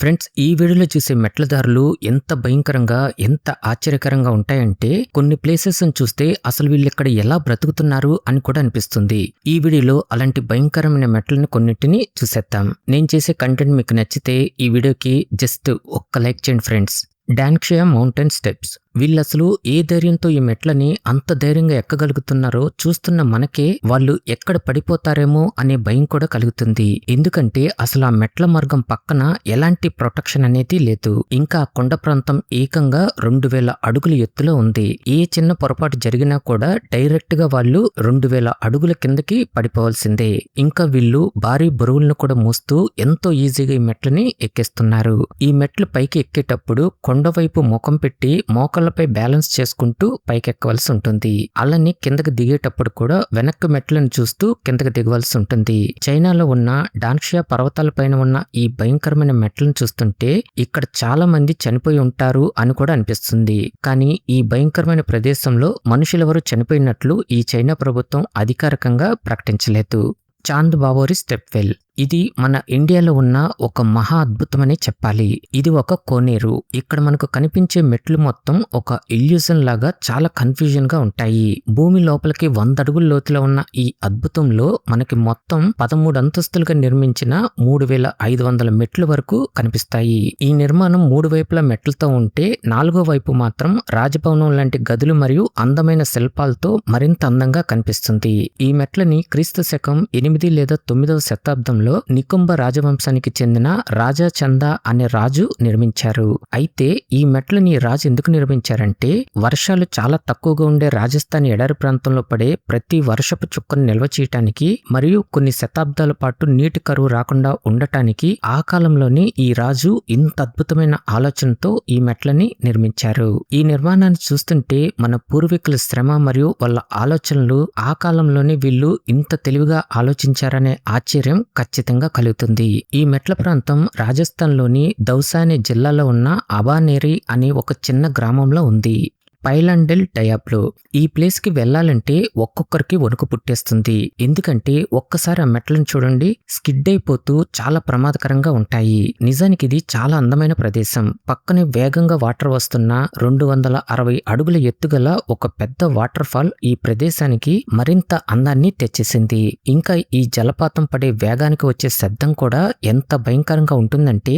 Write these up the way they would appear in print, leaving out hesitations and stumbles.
Friends, ఈ వీడియోలో చూసే మెట్ల దారులు ఎంత భయంకరంగా, ఎంత ఆశ్చర్యకరంగా ఉంటాయంటే కొన్ని ప్లేసెస్‌ని చూస్తే అసలు వీళ్ళిక్కడ ఎలా బ్రతుకుతున్నారు అని కూడా అనిపిస్తుంది. ఈ వీడియోలో అలాంటి భయంకరమైన మెట్లని కొన్నిటిని చూసేద్దాం. నేను చేసే కంటెంట్ మీకు నచ్చితే ఈ వీడియోకి జస్ట్ ఒక్క లైక్ చేయండి ఫ్రెండ్స్. Danxia mountain steps. వీళ్ళసలు ఏ ధైర్యంతో ఈ మెట్లని అంత ధైర్యంగా ఎక్కగలుగుతున్నారో చూస్తున్న మనకే వాళ్ళు ఎక్కడ పడిపోతారేమో అనే భయం కూడా కలుగుతుంది. ఎందుకంటే అసలు ఆ మెట్ల మార్గం పక్కన ఎలాంటి ప్రొటెక్షన్ అనేది లేదు. ఇంకా కొండ ప్రాంతం ఏకంగా 2000 అడుగుల ఎత్తులో ఉంది. ఏ చిన్న పొరపాటు జరిగినా కూడా డైరెక్ట్ గా వాళ్ళు 2000 అడుగుల కిందకి పడిపోవాల్సిందే. ఇంకా వీళ్ళు భారీ బరువులను కూడా మోస్తూ ఎంతో ఈజీగా ఈ మెట్లని ఎక్కేస్తున్నారు. ఈ మెట్లు పైకి ఎక్కేటప్పుడు కొండవైపు ముఖం పెట్టి మోకాళ్ళపై బ్యాలెన్స్ చేసుకుంటూ పైకెక్కవలసి ఉంటుంది. అలానే కిందకి దిగేటప్పుడు కూడా వెనక్కి మెట్లను చూస్తూ కిందకి దిగవలసి ఉంటుంది. చైనాలో ఉన్న డాన్క్షియా పర్వతాలపైన ఉన్న ఈ భయంకరమైన మెట్లను చూస్తుంటే ఇక్కడ చాలా మంది చనిపోయి ఉంటారు అని కూడా అనిపిస్తుంది. కానీ ఈ భయంకరమైన ప్రదేశంలో మనుషులెవరూ చనిపోయినట్లు ఈ చైనా ప్రభుత్వం అధికారికంగా ప్రకటించలేదు. Chand Baori step well. ఇది మన ఇండియాలో ఉన్న ఒక మహా అద్భుతమనే చెప్పాలి. ఇది ఒక కోనేరు. ఇక్కడ మనకు కనిపించే మెట్లు మొత్తం ఒక ఇల్యూజన్ లాగా చాలా కన్ఫ్యూజన్ గా ఉంటాయి. భూమి లోపలికి 100 అడుగుల లోతులో ఉన్న ఈ అద్భుతంలో మనకి మొత్తం 13 అంతస్తులుగా నిర్మించిన 3500 మెట్లు వరకు కనిపిస్తాయి. ఈ నిర్మాణం 3 వైపుల మెట్లతో ఉంటే 4వ వైపు మాత్రం రాజభవనం లాంటి గదులు మరియు అందమైన శిల్పాలతో మరింత అందంగా కనిపిస్తుంది. ఈ మెట్లని క్రీస్తు శకం 8 లేదా 9వ శతాబ్దంలో నికుంభ రాజవంశానికి చెందిన రాజా చందా అనే రాజు నిర్మించారు. అయితే ఈ మెట్లని రాజు ఎందుకు నిర్మించారంటే వర్షాలు చాలా తక్కువగా ఉండే రాజస్థాన్ ఎడారి ప్రాంతంలో పడే ప్రతి వర్షపు చుక్కను నిల్వ చేయటానికి మరియు కొన్ని శతాబ్దాల పాటు నీటి కరువు రాకుండా ఉండటానికి ఆ కాలంలోనే ఈ రాజు ఇంత అద్భుతమైన ఆలోచనతో ఈ మెట్లని నిర్మించారు. ఈ నిర్మాణాన్ని చూస్తుంటే మన పూర్వీకుల శ్రమ మరియు వాళ్ళ ఆలోచనలు ఆ కాలంలోనే వీళ్ళు ఇంత తెలివిగా ఆలోచించారనే ఆశ్చర్యం ఖచ్చితంగా కలుగుతుంది. ఈ మెట్ల ప్రాంతం రాజస్థాన్లోని దౌసా అనే జిల్లాలో ఉన్న అబానేరి అనే ఒక చిన్న గ్రామంలో ఉంది. పైలాండెల్ డయాబ్లో. ఈ ప్లేస్ కి వెళ్లాలంటే ఒక్కొక్కరికి వణుకు పుట్టేస్తుంది. ఎందుకంటే ఒక్కసారి ఆ మెట్లను చూడండి, స్కిడ్ అయిపోతూ చాలా ప్రమాదకరంగా ఉంటాయి. నిజానికి ఇది చాలా అందమైన ప్రదేశం. పక్కనే వేగంగా వాటర్ వస్తున్న 260 అడుగుల ఎత్తుగల ఒక పెద్ద వాటర్ ఫాల్ ఈ ప్రదేశానికి మరింత అందాన్ని తెచ్చేసింది. ఇంకా ఈ జలపాతం పడే వేగానికి వచ్చే శబ్దం కూడా ఎంత భయంకరంగా ఉంటుందంటే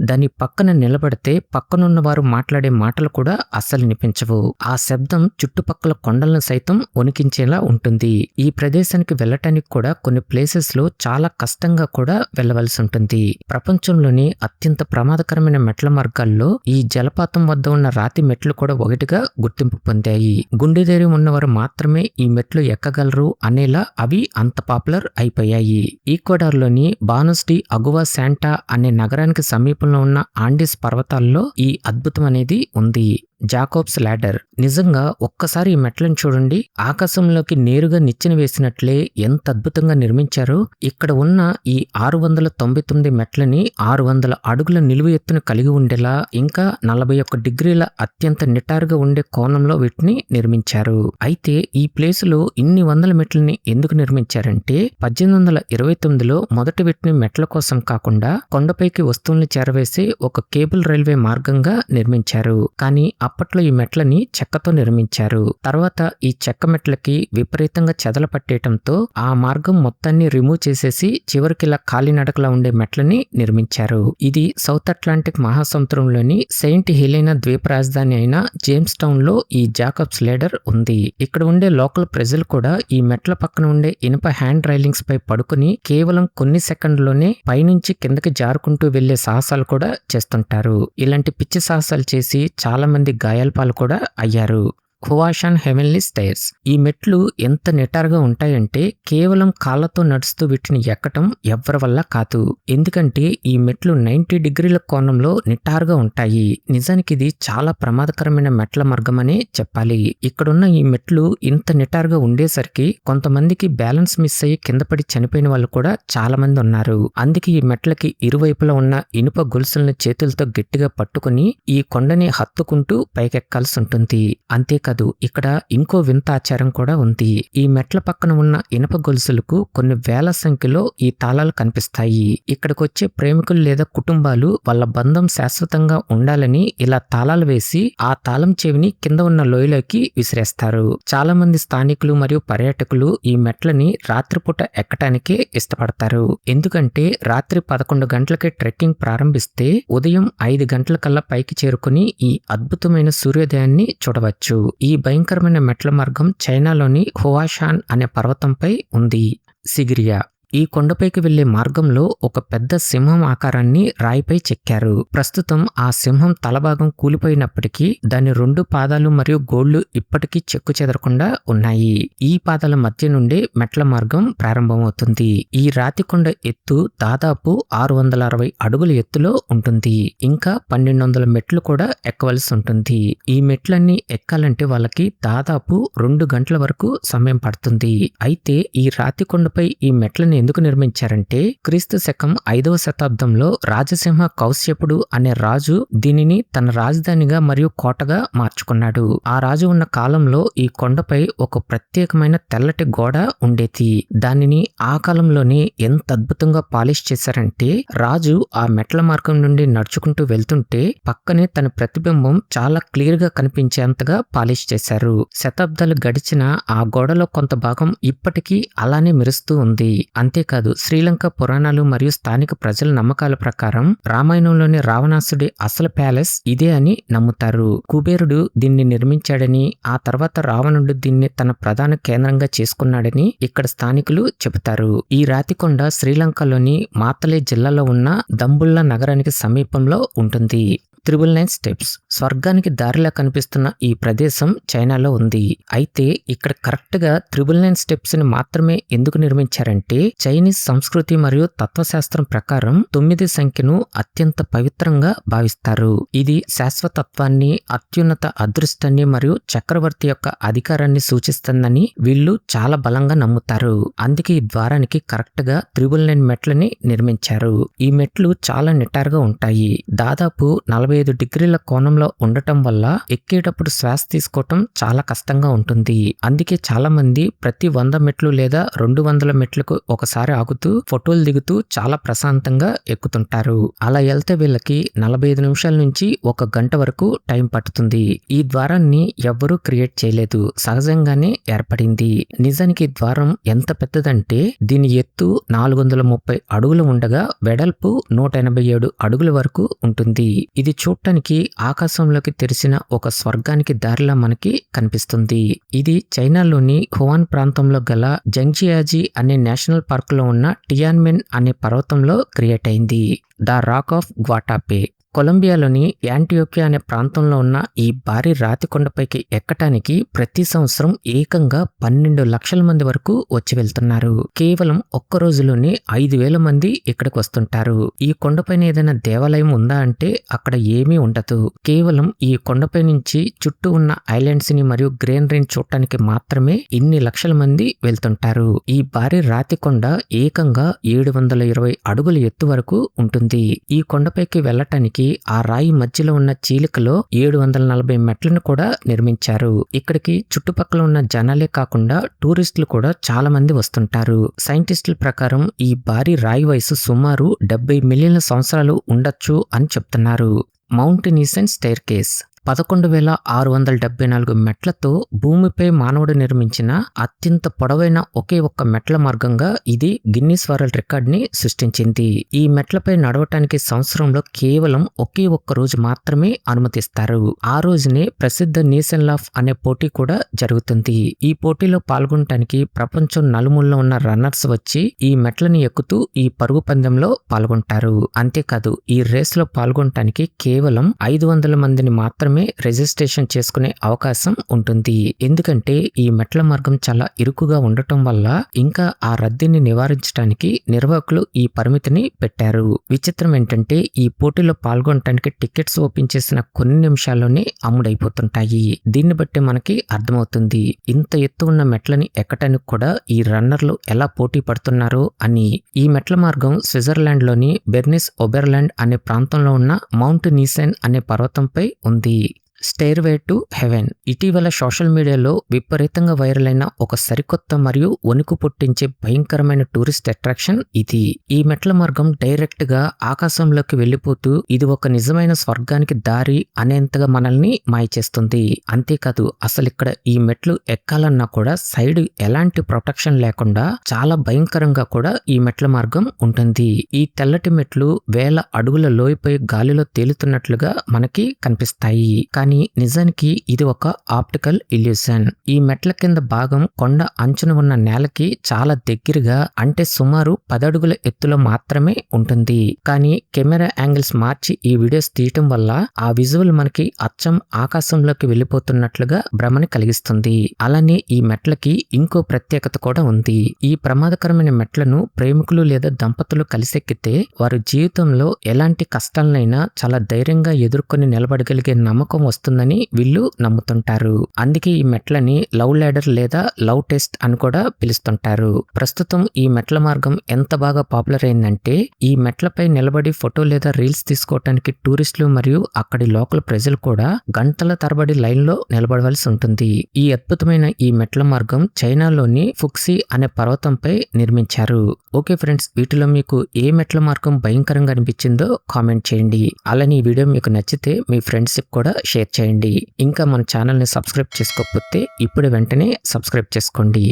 దాని పక్కన నిలబడితే పక్కనున్న వారు మాట్లాడే మాటలు కూడా అస్సలు వినిపించవు. ఆ శబ్దం చుట్టుపక్కల కొండలను సైతం వణికించేలా ఉంటుంది. ఈ ప్రదేశానికి వెళ్ళటానికి కూడా కొన్ని ప్లేసెస్ లో చాలా కష్టంగా కూడా వెళ్ళవలసి ఉంటుంది. ప్రపంచంలోని అత్యంత ప్రమాదకరమైన మెట్ల మార్గాల్లో ఈ జలపాతం వద్ద ఉన్న రాతి మెట్లు కూడా ఒకటిగా గుర్తింపు పొందాయి. గుండె ధైర్యం ఉన్నవారు మాత్రమే ఈ మెట్లు ఎక్కగలరు అనేలా అవి అంత పాపులర్ అయిపోయాయి. ఈక్వెడార్లోని బానస్ డి అగువా శాంటా అనే నగరానికి సమీపంలో ఉన్న ఆండీస్ పర్వతాల్లో ఈ అద్భుతం అనేది ఉంది. Jacobs ladder. నిజంగా ఒక్కసారి ఈ మెట్లను చూడండి. ఆకాశంలోకి నేరుగా నిచ్చెన వేసినట్లే ఎంత అద్భుతంగా నిర్మించారో. ఇక్కడ ఉన్న ఈ 699 మెట్లని 600 అడుగుల నిలువు ఎత్తును కలిగి ఉండేలా ఇంకా 41 డిగ్రీల అత్యంత నిటారుగా ఉండే కోణంలో వీటిని నిర్మించారు. అయితే ఈ ప్లేస్ లో ఇన్ని వందల మెట్లని ఎందుకు నిర్మించారంటే 1829లో మొదట వీటిని మెట్ల కోసం కాకుండా కొండపైకి వస్తువుల్ని చేరవేసే ఒక కేబుల్ రైల్వే మార్గంగా నిర్మించారు. కానీ అప్పట్లో ఈ మెట్లని చెక్కతో నిర్మించారు. తర్వాత ఈ చెక్క మెట్లకి విపరీతంగా చెదల పట్టేయటంతో ఆ మార్గం మొత్తాన్ని రిమూవ్ చేసేసి చివరికి ఇలా కాలినడకలా ఉండే మెట్లని నిర్మించారు. ఇది సౌత్ అట్లాంటిక్ మహాసముద్రంలోని సెయింట్ హెలెనా ద్వీప రాజధాని అయిన జేమ్స్ టౌన్ లో ఈ జాకబ్స్ లాడర్ ఉంది. ఇక్కడ ఉండే లోకల్ ప్రజలు కూడా ఈ మెట్ల పక్కన ఉండే ఇనుప హ్యాండ్ రైలింగ్స్ పై పడుకుని కేవలం కొన్ని సెకండ్లోనే పైనుంచి కిందకి జారుకుంటూ వెళ్లే సాహసాలు కూడా చేస్తుంటారు. ఇలాంటి పిచ్చి సాహసాలు చేసి చాలా మంది గాయాల పాలు కూడా అయ్యారు. ఖువాషాన్ హెవెన్లీ స్టైర్స్. ఈ మెట్లు ఎంత నిటారుగా ఉంటాయంటే కేవలం కాళ్ళతో నడుస్తూ వీటిని ఎక్కటం ఎవ్వరి వల్ల కాదు. ఎందుకంటే ఈ మెట్లు 90 డిగ్రీల కోణంలో నిటారుగా ఉంటాయి. నిజానికి ఇది చాలా ప్రమాదకరమైన మెట్ల మార్గం అనే చెప్పాలి. ఇక్కడున్న ఈ మెట్లు ఇంత నిటారుగా ఉండేసరికి కొంతమందికి బ్యాలెన్స్ మిస్ అయ్యి కింద పడి చనిపోయిన వాళ్ళు కూడా చాలా మంది ఉన్నారు. అందుకే ఈ మెట్లకి ఇరువైపులా ఉన్న ఇనుప గొలుసులను చేతులతో గట్టిగా పట్టుకుని ఈ కొండని హత్తుకుంటూ పైకెక్కాల్సి ఉంటుంది. అంతేకాదు అంతేకాదు ఇక్కడ ఇంకో వింత ఆచారం కూడా ఉంది. ఈ మెట్ల పక్కన ఉన్న ఇనప గొలుసులకు కొన్ని వేల సంఖ్యలో ఈ తాళాలు కనిపిస్తాయి. ఇక్కడికొచ్చే ప్రేమికులు లేదా కుటుంబాలు వాళ్ళ బంధం శాశ్వతంగా ఉండాలని ఇలా తాళాలు వేసి ఆ తాళం చెవిని కింద ఉన్న లోయలోకి విసిరేస్తారు. చాలా మంది స్థానికులు మరియు పర్యాటకులు ఈ మెట్లని రాత్రిపూట ఎక్కటానికే ఇష్టపడతారు. ఎందుకంటే రాత్రి 11 గంటలకి ట్రెక్కింగ్ ప్రారంభిస్తే ఉదయం 5 గంటలకల్లా పైకి చేరుకుని ఈ అద్భుతమైన సూర్యోదయాన్ని చూడవచ్చు. ఈ భయంకరమైన మెట్ల మార్గం చైనాలోని హువాషాన్ అనే పర్వతంపై ఉంది. సిగిరియా ఈ కొండపైకి వెళ్లే మార్గంలో ఒక పెద్ద సింహం ఆకారాన్ని రాయిపై చెక్కారు. ప్రస్తుతం ఆ సింహం తలభాగం కూలిపోయినప్పటికీ దాని 2 పాదాలు మరియు గోళ్లు ఇప్పటికీ చెక్కు చెదరకుండా ఉన్నాయి. ఈ పాదాల మధ్య నుండే మెట్ల మార్గం ప్రారంభమవుతుంది. ఈ రాతి కొండ ఎత్తు దాదాపు 660 అడుగుల ఎత్తులో ఉంటుంది. ఇంకా 1200 మెట్లు కూడా ఎక్కవలసి ఉంటుంది. ఈ మెట్లన్నీ ఎక్కాలంటే వాళ్ళకి దాదాపు 2 గంటల వరకు సమయం పడుతుంది. అయితే ఈ రాతి కొండపై ఈ మెట్లని ఎందుకు నిర్మించారంటే క్రీస్తు శకం 5వ శతాబ్దంలో రాజసింహ కౌశ్యపుడు అనే రాజు దీనిని తన రాజధానిగా మరియు కోటగా మార్చుకున్నాడు. ఆ రాజు ఉన్న కాలంలో ఈ కొండపై ఒక ప్రత్యేకమైన తెల్లటి గోడ ఉండేది. దానిని ఆ కాలంలోనే ఎంత అద్భుతంగా పాలిష్ చేశారంటే రాజు ఆ మెట్ల మార్గం నుండి నడుచుకుంటూ వెళ్తుంటే పక్కనే తన ప్రతిబింబం చాలా క్లియర్ గా కనిపించేంతగా పాలిష్ చేశారు. శతాబ్దాలు గడిచిన ఆ గోడలో కొంత భాగం ఇప్పటికీ అలానే మెరుస్తూ ఉంది. అంతేకాదు శ్రీలంక పురాణాలు మరియు స్థానిక ప్రజల నమ్మకాల ప్రకారం రామాయణంలోని రావణాసుడి అసలు ప్యాలెస్ ఇదే అని నమ్ముతారు. కుబేరుడు దీన్ని నిర్మించాడని ఆ తర్వాత రావణుడు దీన్ని తన ప్రధాన కేంద్రంగా చేసుకున్నాడని ఇక్కడ స్థానికులు చెబుతారు. ఈ రాతికొండ శ్రీలంకలోని మాతలే జిల్లాలో ఉన్న దంబుల్లా నగరానికి సమీపంలో ఉంటుంది. 999 స్టెప్స్ స్వర్గానికి దారిలా కనిపిస్తున్న ఈ ప్రదేశం చైనాలో ఉంది. అయితే ఇక్కడ కరెక్ట్ గా 999 స్టెప్స్ ని మాత్రమే ఎందుకు నిర్మించారంటే చైనీస్ సంస్కృతి మరియు తత్వశాస్త్రం ప్రకారం 9 సంఖ్యను అత్యంత పవిత్రంగా భావిస్తారు. ఇది శాశ్వతత్వాన్ని, అత్యున్నత అదృష్టాన్ని మరియు చక్రవర్తి యొక్క అధికారాన్ని సూచిస్తుందని వీళ్ళు చాలా బలంగా నమ్ముతారు. అందుకే ఈ ద్వారానికి కరెక్ట్ గా 999 మెట్లని నిర్మించారు. ఈ మెట్లు చాలా నిటారుగా ఉంటాయి. దాదాపు 45 డిగ్రీల కోణంలో ఉండటం వల్ల ఎక్కేటప్పుడు శ్వాస తీసుకోవటం చాలా కష్టంగా ఉంటుంది. అందుకే చాలా మంది ప్రతి 100 మెట్లు లేదా 200 మెట్లకు ఒకసారి ఆగుతూ ఫోటోలు దిగుతూ చాలా ప్రశాంతంగా ఎక్కుతుంటారు. అలా వెళ్తే వీళ్ళకి 45 నిమిషాల నుంచి 1 గంట వరకు టైం పడుతుంది. ఈ ద్వారాన్ని ఎవ్వరూ క్రియేట్ చేయలేదు, సహజంగానే ఏర్పడింది. నిజానికి ఈ ద్వారం ఎంత పెద్దదంటే దీని ఎత్తు 430 అడుగులు ఉండగా వెడల్పు 187 అడుగుల వరకు ఉంటుంది. ఇది చూడటానికి ఆకాశంలోకి తెరిచిన ఒక స్వర్గానికి దారిలా మనకి కనిపిస్తుంది. ఇది చైనాలోని హువాన్ ప్రాంతంలో గల జంగ్జియాజీ అనే నేషనల్ పార్క్ లో ఉన్న టియాన్మెన్ అనే పర్వతంలో క్రియేట్ అయింది. ద రాక్ ఆఫ్ గ్వాటాపే కొలంబియాలోని యాంటియోకియా అనే ప్రాంతంలో ఉన్న ఈ భారీ రాతి కొండపైకి ఎక్కటానికి ప్రతి సంవత్సరం ఏకంగా 12 లక్షల మంది వరకు వచ్చి వెళ్తున్నారు. కేవలం ఒక్క రోజులోనే 5,000 మంది ఇక్కడికి వస్తుంటారు. ఈ కొండపైన ఏదైనా దేవాలయం ఉందా అంటే అక్కడ ఏమీ ఉండదు. కేవలం ఈ కొండపై నుంచి చుట్టూ ఉన్న ఐలాండ్స్ ని మరియు గ్రీనరీని చూడటానికి మాత్రమే ఇన్ని లక్షల మంది వెళ్తుంటారు. ఈ భారీ రాతి కొండ ఏకంగా 720 అడుగుల ఎత్తు వరకు ఉంటుంది. ఈ కొండపైకి వెళ్లటానికి ఆ రాయి మధ్యలో ఉన్న చీలికలో 740 మెట్లను కూడా నిర్మించారు. ఇక్కడికి చుట్టుపక్కల ఉన్న జనాలే కాకుండా టూరిస్టులు కూడా చాలా మంది వస్తుంటారు. సైంటిస్టుల ప్రకారం ఈ భారీ రాయి వయసు సుమారు 70 మిలియన్ల సంవత్సరాలు ఉండొచ్చు అని చెప్తున్నారు. మౌంట్ నీసెన్ స్టైర్ కేస్ 11,674 మెట్లతో భూమిపై మానవుడు నిర్మించిన అత్యంత పొడవైన ఒకే ఒక్క మెట్ల మార్గంగా ఇది గిన్నిస్ వరల్డ్ రికార్డ్ ని సృష్టించింది. ఈ మెట్లపై నడవటానికి సంవత్సరంలో కేవలం ఒకే ఒక్క రోజు మాత్రమే అనుమతిస్తారు. ఆ రోజునే ప్రసిద్ధ నీసెన్ లాఫ్ అనే పోటీ కూడా జరుగుతుంది. ఈ పోటీలో పాల్గొనటానికి ప్రపంచం నలుమూలలో ఉన్న రన్నర్స్ వచ్చి ఈ మెట్లని ఎక్కుతూ ఈ పరుగు పందెంలో పాల్గొంటారు. అంతేకాదు ఈ రేస్ లో పాల్గొనటానికి కేవలం 500 మందిని మాత్రమే రిజిస్ట్రేషన్ చేసుకునే అవకాశం ఉంటుంది. ఎందుకంటే ఈ మెట్ల మార్గం చాలా ఇరుకుగా ఉండటం వల్ల ఇంకా ఆ రద్దీని నివారించడానికి నిర్వాహకులు ఈ పరిమితిని పెట్టారు. విచిత్రం ఏంటంటే ఈ పోటీలో పాల్గొనటానికి టికెట్స్ ఓపెన్ చేసిన కొన్ని నిమిషాల్లోనే అమ్ముడైపోతుంటాయి. దీన్ని బట్టి మనకి అర్థమవుతుంది ఇంత ఎత్తు ఉన్న మెట్లని ఎక్కటానికి కూడా ఈ రన్నర్లు ఎలా పోటీ పడుతున్నారో అని. ఈ మెట్ల మార్గం స్విట్జర్లాండ్ లోని బెర్నిస్ ఒబెర్లాండ్ అనే ప్రాంతంలో ఉన్న మౌంట్ నీసెన్ అనే పర్వతంపై ఉంది. స్టెయిర్వే టు హెవెన్ ఇటీవల సోషల్ మీడియాలో విపరీతంగా వైరల్ అయిన ఒక సరికొత్త మరియు వణుకు పుట్టించే భయంకరమైన టూరిస్ట్ అట్రాక్షన్ ఇది. ఈ మెట్ల మార్గం డైరెక్ట్ గా ఆకాశంలోకి వెళ్లిపోతూ ఇది ఒక నిజమైన స్వర్గానికి దారి అనేంతగా మనల్ని మాయ చేస్తుంది. అంతేకాదు అసలు ఇక్కడ ఈ మెట్లు ఎక్కాలన్నా కూడా సైడ్ ఎలాంటి ప్రొటెక్షన్ లేకుండా చాలా భయంకరంగా కూడా ఈ మెట్ల మార్గం ఉంటుంది. ఈ తెల్లటి మెట్లు వేల అడుగుల లోయపై గాలిలో తేలుతున్నట్లుగా మనకి కనిపిస్తాయి. కానీ నిజానికి ఇది ఒక ఆప్టికల్ ఇల్యూషన్. ఈ మెట్ల కింద భాగం కొండ అంచున ఉన్న నేలకి చాలా దగ్గరగా అంటే సుమారు 10 అడుగుల ఎత్తులో మాత్రమే ఉంటుంది. కానీ కెమెరా యాంగిల్స్ మార్చి ఈ వీడియోస్ తీయటం వల్ల ఆ విజువల్ మనకి అచ్చం ఆకాశంలోకి వెళ్ళిపోతున్నట్లుగా భ్రమని కలిగిస్తుంది. అలానే ఈ మెట్లకి ఇంకో ప్రత్యేకత కూడా ఉంది. ఈ ప్రమాదకరమైన మెట్లను ప్రేమికులు లేదా దంపతులు కలిసెక్కితే వారి జీవితంలో ఎలాంటి కష్టాలనైనా చాలా ధైర్యంగా ఎదుర్కొని నిలబడగలిగే నమ్మకం వస్తుందని వీళ్ళు నమ్ముతుంటారు. అందుకే ఈ మెట్లని లవ్ ల్యాడర్ లేదా లవ్ టెస్ట్ అని కూడా పిలుస్తుంటారు. ప్రస్తుతం ఈ మెట్ల మార్గం ఎంత బాగా పాపులర్ అయిందంటే ఈ మెట్లపై నిలబడి ఫోటో లేదా రీల్స్ తీసుకోవడానికి టూరిస్టులు మరియు అక్కడి లోకల్ ప్రజలు కూడా గంటల తరబడి లైన్ లో నిలబడవలసి ఉంటుంది. ఈ అద్భుతమైన ఈ మెట్ల మార్గం చైనాలోని ఫుక్సీ అనే పర్వతంపై నిర్మించారు. ఓకే ఫ్రెండ్స్, వీటిలో మీకు ఏ మెట్ల మార్గం భయంకరంగా అనిపించిందో కామెంట్ చేయండి. అలానే ఈ వీడియో మీకు నచ్చితే మీ ఫ్రెండ్స్ కూడా షేర్ చేయండి. ఇంకా మన ఛానల్ని సబ్స్క్రైబ్ చేసుకోకపోతే ఇప్పుడు వెంటనే సబ్స్క్రైబ్ చేసుకోండి.